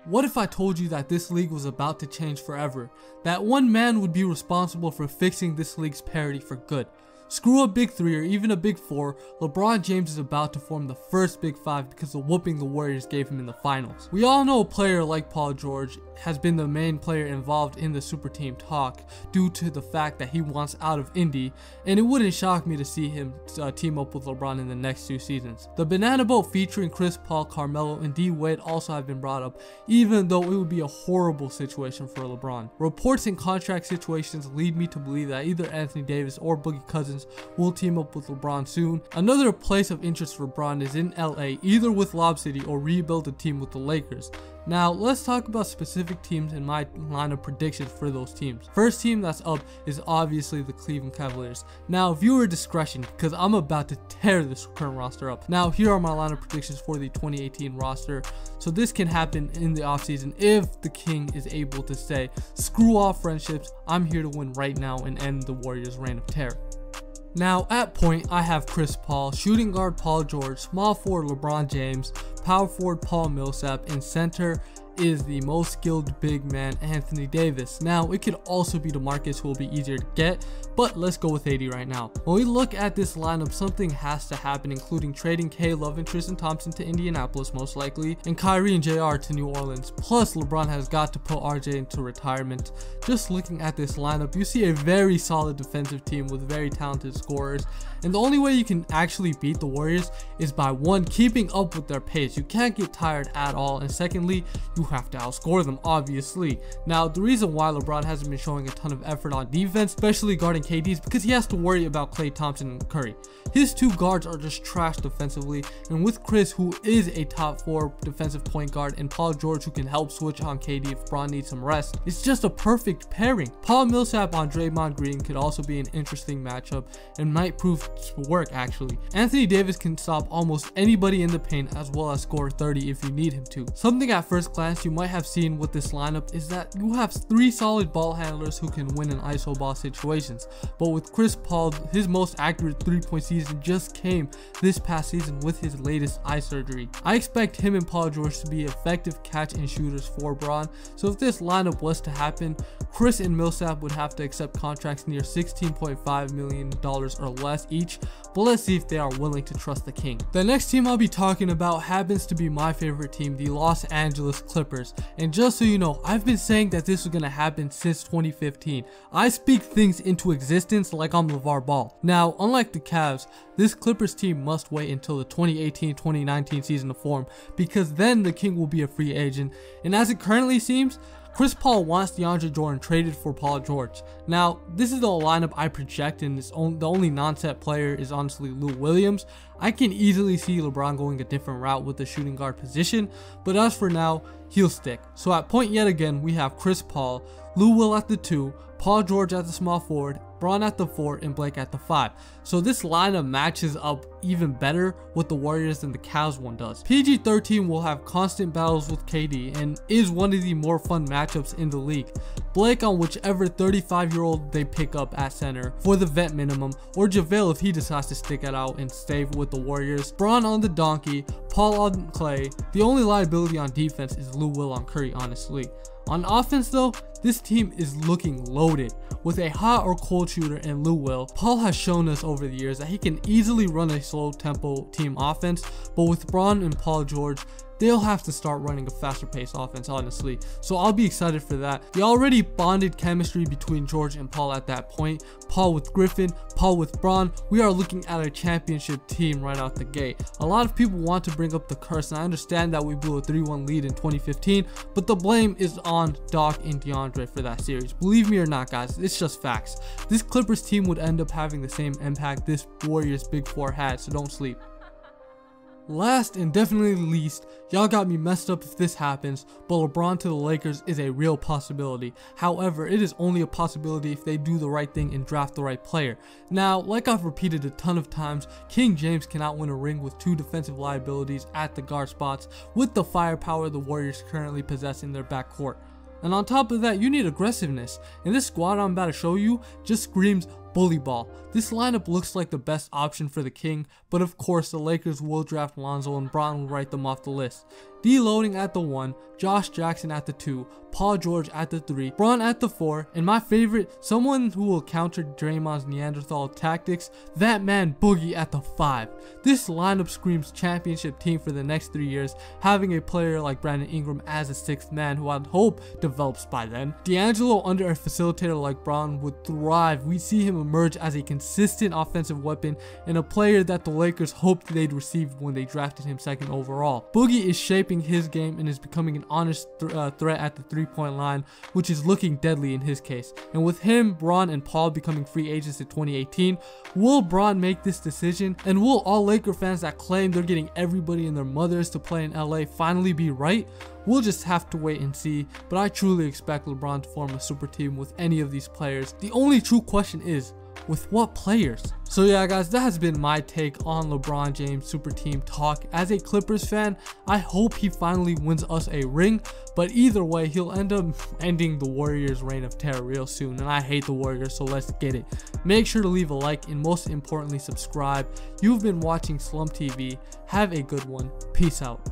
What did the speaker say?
What if I told you that this league was about to change forever? That one man would be responsible for fixing this league's parity for good. Screw a big three or even a big four, LeBron James is about to form the first big five because of the whooping the Warriors gave him in the finals. We all know a player like Paul George has been the main player involved in the super team talk due to the fact that he wants out of Indy, and it wouldn't shock me to see him team up with LeBron in the next 2 seasons. The banana boat featuring Chris Paul, Carmelo, and D Wade also have been brought up, even though it would be a horrible situation for LeBron. Reports and contract situations lead me to believe that either Anthony Davis or Boogie Cousins will team up with LeBron soon. Another place of interest for LeBron is in LA, either with Lob City or rebuild a team with the Lakers. Now let's talk about specific teams and my line of predictions for those teams. First team that's up is obviously the Cleveland Cavaliers. Now viewer discretion, because I'm about to tear this current roster up. Now here are my line of predictions for the 2018 roster. So this can happen in the offseason if the King is able to say, screw all friendships, I'm here to win right now and end the Warriors' reign of terror. Now at point I have Chris Paul, shooting guard Paul George, small forward LeBron James, power forward Paul Millsap, and center is the most skilled big man Anthony Davis. Now it could also be DeMarcus, who will be easier to get, but let's go with 80 right now. When we look at this lineup, something has to happen, including trading K Love and Tristan Thompson to Indianapolis most likely, and Kyrie and JR to New Orleans. Plus LeBron has got to put RJ into retirement. Just looking at this lineup, you see a very solid defensive team with very talented scorers, and the only way you can actually beat the Warriors is by one, keeping up with their pace. You can't get tired at all, and secondly, you have to outscore them, obviously. Now the reason why LeBron hasn't been showing a ton of effort on defense, especially guarding KD, is because he has to worry about Klay Thompson and Curry. His 2 guards are just trash defensively, and with Chris, who is a top 4 defensive point guard, and Paul George, who can help switch on KD if Bron needs some rest, it's just a perfect pairing. Paul Millsap on Draymond Green could also be an interesting matchup and might prove to work actually. Anthony Davis can stop almost anybody in the paint as well as score 30 if you need him to. Something at first glance you might have seen with this lineup is that you have 3 solid ball handlers who can win in ISO ball situations, but with Chris Paul, his most accurate 3-point season just came this past season with his latest eye surgery. I expect him and Paul George to be effective catch and shooters for Bron, so if this lineup was to happen, Chris and Millsap would have to accept contracts near $16.5 million or less each, but let's see if they are willing to trust the King. The next team I'll be talking about happens to be my favorite team, the Los Angeles Clippers. And just so you know, I've been saying that this was going to happen since 2015. I speak things into existence like I'm LeVar Ball. Now, unlike the Cavs, this Clippers team must wait until the 2018-2019 season to form, because then the King will be a free agent, and as it currently seems, Chris Paul wants DeAndre Jordan traded for Paul George. Now, this is the lineup I project, and the only non-set player is honestly Lou Williams. I can easily see LeBron going a different route with the shooting guard position, but as for now, he'll stick. So at point yet again, we have Chris Paul, Lou Will at the 2, Paul George at the small forward, Bron at the 4, and Blake at the 5. So this lineup matches up even better with the Warriors than the Cavs one does. PG-13 will have constant battles with KD and is one of the more fun matchups in the league. Blake on whichever 35-year-old they pick up at center for the vet minimum, or JaVale if he decides to stick it out and stay with the Warriors. Bron on the donkey, Paul on Klay. The only liability on defense is Lou Will on Curry, honestly. On offense though, this team is looking loaded. With a hot or cold shooter in Lou Will, Paul has shown us over the years that he can easily run a slow tempo team offense, but with Bron and Paul George, they'll have to start running a faster paced offense, honestly. So I'll be excited for that. The already bonded chemistry between George and Paul at that point, Paul with Griffin, Paul with Bron, we are looking at a championship team right out the gate. A lot of people want to bring up the curse, and I understand that we blew a 3-1 lead in 2015, but the blame is on Doc and DeAndre for that series. Believe me or not, guys, it's just facts. This Clippers team would end up having the same impact this Warriors Big Four had, so don't sleep. Last and definitely least, y'all got me messed up if this happens, but LeBron to the Lakers is a real possibility. However, it is only a possibility if they do the right thing and draft the right player. Now, like I've repeated a ton of times, King James cannot win a ring with 2 defensive liabilities at the guard spots with the firepower the Warriors currently possess in their backcourt. And on top of that, you need aggressiveness, and this squad I'm about to show you just screams bully ball. This lineup looks like the best option for the King, but of course the Lakers will draft Lonzo and Bron will write them off the list. D loading at the 1, Josh Jackson at the 2, Paul George at the 3, Bron at the 4, and my favorite, someone who will counter Draymond's Neanderthal tactics, that man Boogie at the 5. This lineup screams championship team for the next 3 years, having a player like Brandon Ingram as a 6th man who I'd hope develops by then. D'Angelo under a facilitator like Bron would thrive. We see him emerge as a consistent offensive weapon and a player that the Lakers hoped they'd receive when they drafted him 2nd overall. Boogie is shaping his game and is becoming an honest threat at the 3-point line, which is looking deadly in his case. And with him, Bron, and Paul becoming free agents in 2018, will Bron make this decision? And will all Laker fans that claim they're getting everybody and their mothers to play in LA finally be right? We'll just have to wait and see, but I truly expect LeBron to form a super team with any of these players. The only true question is, with what players? So yeah guys, that has been my take on LeBron James super team talk. As a Clippers fan, I hope he finally wins us a ring, but either way, he'll end up ending the Warriors' reign of terror real soon, and I hate the Warriors, so let's get it. Make sure to leave a like and most importantly subscribe. You've been watching SlumpTV. Have a good one. Peace out.